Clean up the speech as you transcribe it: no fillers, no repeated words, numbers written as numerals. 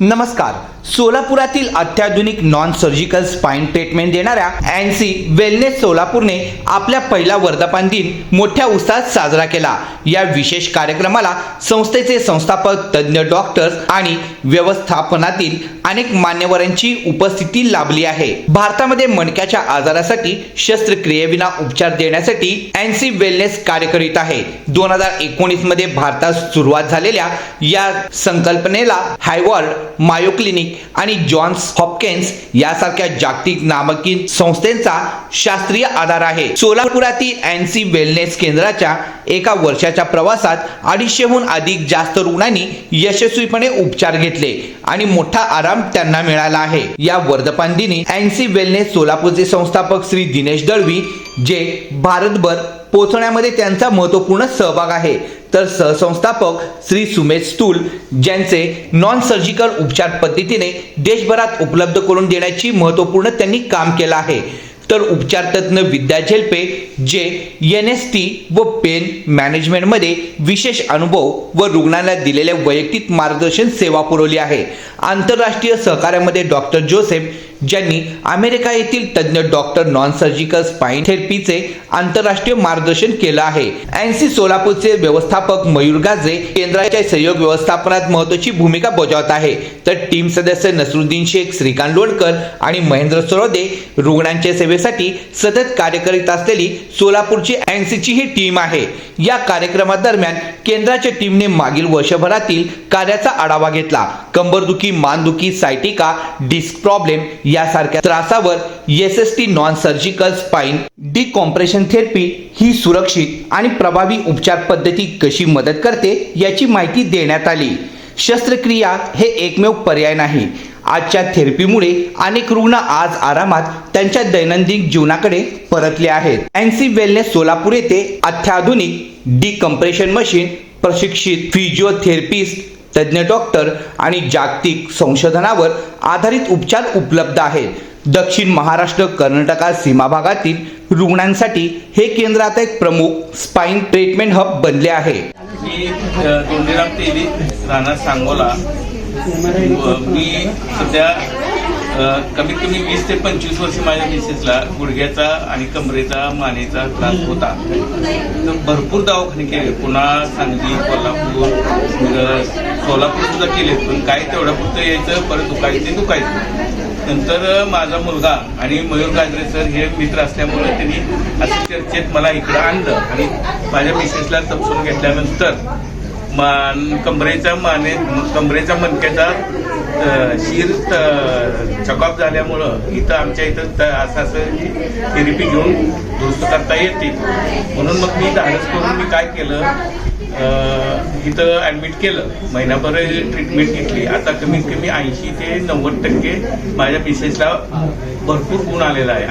नमस्कार. सोलापुरातील अत्याधुनिक non surgical spine treatment देणाऱ्या एनसी वेलनेस सोलापूरने आपल्या पहिला वर्धापन दिन मोठ्या उत्साहात साजरा केला. या विशेष कार्यक्रमाला संस्थेचे संस्थापक, तज्ञ डॉक्टर्स आणि व्यवस्थापनातील अनेक मान्यवरांची उपस्थिती लाभली आहे. भारतामध्ये मणक्याच्या आजारासाठी शस्त्रक्रियेविना उपचार देण्यासाठी एनसी वेलनेस कार्य करीत आहे. 2019 मध्ये भारतात सुरुवात झालेल्या या संकल्पनेला हार्वर्ड, मायो क्लिनिक आणि जॉन्स हॉपकिन्स यासारख्या जागतिक नामांकित संस्थांचा शास्त्रीय आधार आहे. सोलापुरातील एनसी वेलनेस केंद्राच्या एका वर्षाच्या प्रवासात 250हून अधिक जास्त रुग्णांनी यशस्वीपणे उपचार घेतले आणि मोठा आराम त्यांना मिळाला आहे. या वर्धापन दिनी एनसी वेलनेस सोलापूरचे संस्थापक श्री दिनेश दळवी, जे भारतभर पोहोचण्यामध्ये त्यांचा महत्त्वपूर्ण सहभाग आहे, तर सहसंस्थापक श्री सुमेश स्थूल, ज्यांचे नॉन सर्जिकल उपचार पद्धतीने देशभरात उपलब्ध करून देण्याची महत्त्वपूर्ण त्यांनी काम केलं आहे, तर उपचार तज्ञ विद्या झेलपे, जे NST व पेन मॅनेजमेंटमध्ये विशेष अनुभव व रुग्णांना दिलेले वैयक्तिक मार्गदर्शन सेवा पुरवली आहे. आंतरराष्ट्रीय सहकार्यामध्ये डॉक्टर जोसेफ, ज्यांनी अमेरिका येथील तज्ञ डॉक्टर नॉन सर्जिकल स्पाइन थेरपीचे आंतरराष्ट्रीय मार्गदर्शन केलं आहे. एनसी सोलापूरचे व्यवस्थापक मयूर गाजे केंद्राच्या सहयोग व्यवस्थापनात महत्त्वाची भूमिका बजावत आहे, तर टीम सदस्य नसरुद्दीन शेख, श्रीकांत लोणकर आणि महेंद्र सरोदे रुग्णांच्या सेवेसाठी सतत कार्य करीत असलेली सोलापूरची एनसीची ही टीम आहे. या कार्यक्रमादरम्यान केंद्राच्या टीमने मागील वर्षभरातील कार्याचा आढावा घेतला. कंबरदुखी, मानदुखी, सायटिका, डिस्क प्रॉब्लेम यासारख्या त्रासावर SST non surgical spine decompression therapy ही सुरक्षित आणि प्रभावी उपचार पद्धती कशी मदत करते याची माहिती देण्यात आली. शस्त्रक्रिया हे एकमेव पर्याय नाही. आजच्या थेरपीमुळे अनेक रुग्ण आज आरामात त्यांच्या दैनंदिन जीवनाकडे परतले आहेत. एनसी वेलनेस सोलापूर येथे अत्याधुनिक डिकम्प्रेशन मशीन, प्रशिक्षित फिजिओथेरपिस्ट, तज्ञ डॉक्टर आणि जागतिक संशोधनावर आधारित उपचार उपलब्ध आहेत. दक्षिण महाराष्ट्र, कर्नाटक सीमा भागातील रुग्णांसाठी हे केंद्र आता एक प्रमुख स्पाइन ट्रीटमेंट हब बनले आहे. मी दोंडीराम तेली, राहणार सांगोला. मी सध्या कमीत कमी 20 ते 25 वर्ष माझ्या मिसेसला गुडघ्याचा आणि कमरेचा, मानेचा त्रास होता. तर भरपूर दवाखाने केले, पुन्हा सांगली, कोल्हापूर, मिरज, सोलापूर सुद्धा केले, पण काय तेवढ्या पुरतं यायचं, परत दुखायचं. नंतर माझा मुलगा आणि मयूर गाजरे सर हे मित्र असल्यामुळे त्यांनी असं चर्चेत मला इकडं आणलं आणि माझ्या मिसेसला तपासून घेतल्यानंतर कमरेचा मणक्याचा शिर चकअप झाल्यामुळं इथं आमच्या इथं असं थेरपी घेऊन दुरुस्त करता येते. म्हणून मग मी धाडस करून मी काय केलं, इथं ॲडमिट केलं. महिनाभर ट्रीटमेंट घेतली. आता कमीत कमी 80 ते 90% माझ्या मिसेसला भरपूर गुण आलेला आहे.